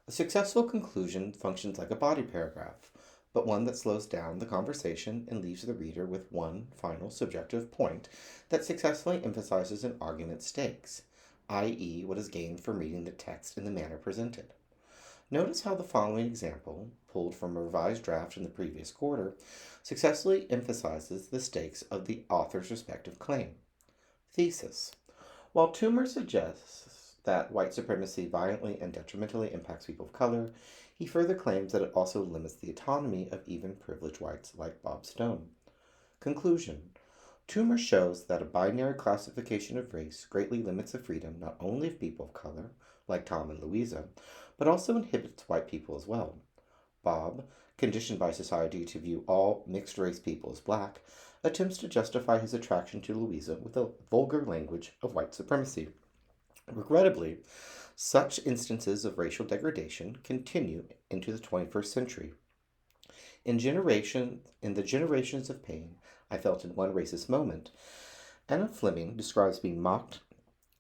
A successful conclusion functions like a body paragraph, but one that slows down the conversation and leaves the reader with one final subjective point that successfully emphasizes an argument's stakes, i.e., what is gained from reading the text in the manner presented. Notice how the following example, pulled from a revised draft in the previous quarter, successfully emphasizes the stakes of the author's respective claim. Thesis. While Toomer suggests that white supremacy violently and detrimentally impacts people of color, he further claims that it also limits the autonomy of even privileged whites like Bob Stone. Conclusion. Toomer shows that a binary classification of race greatly limits the freedom not only of people of color, like Tom and Louisa, but also inhibits white people as well. Bob, conditioned by society to view all mixed-race people as black, attempts to justify his attraction to Louisa with the vulgar language of white supremacy. Regrettably, such instances of racial degradation continue into the 21st century. In the generations of pain I felt in one racist moment, Anna Fleming describes being mocked,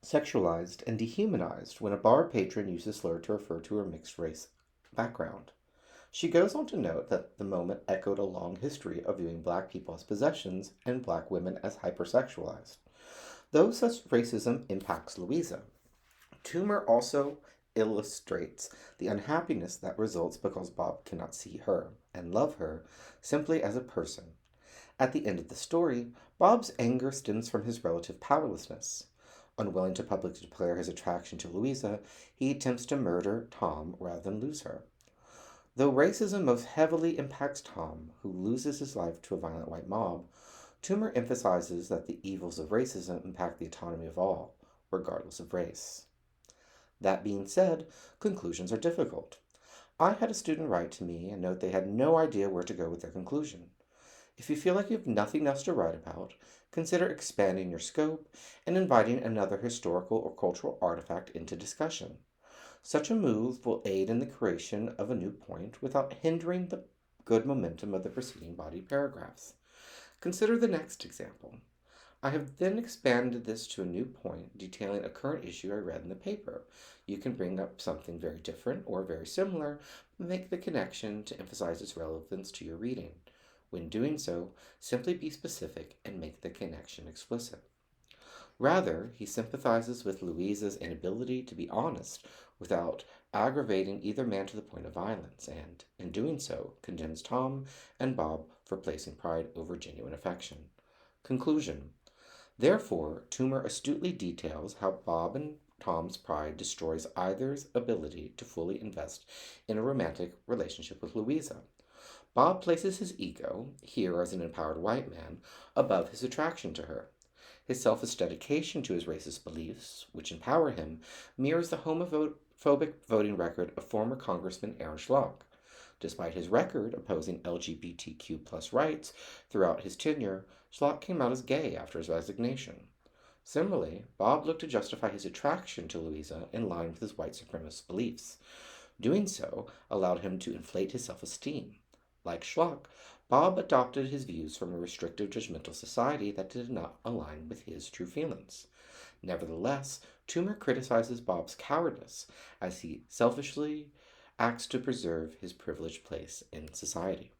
sexualized, and dehumanized when a bar patron used the slur to refer to her mixed race background. She goes on to note that the moment echoed a long history of viewing black people as possessions and black women as hypersexualized. Though such racism impacts Louisa, Toomer also illustrates the unhappiness that results because Bob cannot see her and love her simply as a person. At the end of the story, Bob's anger stems from his relative powerlessness. Unwilling to publicly declare his attraction to Louisa, he attempts to murder Tom rather than lose her. Though racism most heavily impacts Tom, who loses his life to a violent white mob, Toomer emphasizes that the evils of racism impact the autonomy of all, regardless of race. That being said, conclusions are difficult. I had a student write to me and note they had no idea where to go with their conclusion. If you feel like you have nothing else to write about, consider expanding your scope and inviting another historical or cultural artifact into discussion. Such a move will aid in the creation of a new point without hindering the good momentum of the preceding body paragraphs. Consider the next example. I have then expanded this to a new point detailing a current issue I read in the paper. You can bring up something very different or very similar, but make the connection to emphasize its relevance to your reading. When doing so, simply be specific and make the connection explicit. Rather, he sympathizes with Louisa's inability to be honest without aggravating either man to the point of violence, and, in doing so, condemns Tom and Bob for placing pride over genuine affection. Conclusion. Therefore, Toomer astutely details how Bob and Tom's pride destroys either's ability to fully invest in a romantic relationship with Louisa. Bob places his ego, here as an empowered white man, above his attraction to her. His selfish dedication to his racist beliefs, which empower him, mirrors the homophobic voting record of former Congressman Aaron Schlock. Despite his record opposing LGBTQ rights throughout his tenure, Schlock came out as gay after his resignation. Similarly, Bob looked to justify his attraction to Louisa in line with his white supremacist beliefs. Doing so allowed him to inflate his self-esteem. Like Schlock, Bob adopted his views from a restrictive, judgmental society that did not align with his true feelings. Nevertheless, Toomer criticizes Bob's cowardice as he selfishly acts to preserve his privileged place in society.